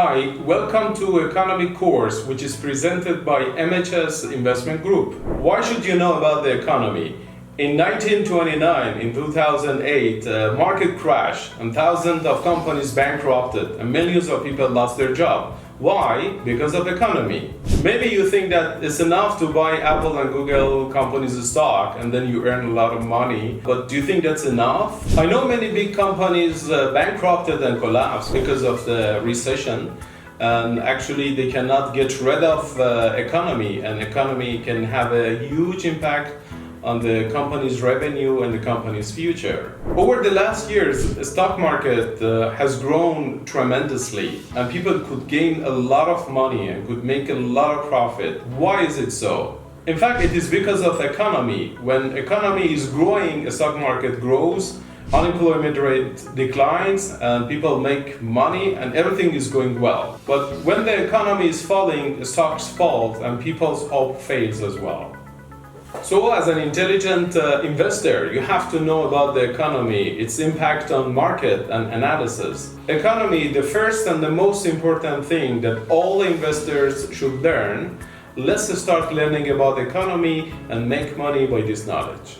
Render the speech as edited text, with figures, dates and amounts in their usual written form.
Hi, welcome to Economic course which is presented by MHS Investment Group. Why should you know about the economy? In 1929, in 2008, market crash and thousands of companies bankrupted and millions of people lost their job. Why? Because of economy. Maybe you think that it's enough to buy Apple and Google companies' stock and then you earn a lot of money, but do you think that's enough? I know many big companies bankrupted and collapsed because of the recession, and actually they cannot get rid of economy, and economy can have a huge impact on the company's revenue and the company's future. Over the last years, the stock market has grown tremendously and people could gain a lot of money and could make a lot of profit. Why is it so? In fact, it is because of economy. When economy is growing, the stock market grows, unemployment rate declines, and people make money and everything is going well. But when the economy is falling, the stocks fall and people's hope fades as well. So as an intelligent investor, you have to know about the economy, its impact on market and analysis. Economy, the first and the most important thing that all investors should learn. Let's start learning about economy and make money by this knowledge.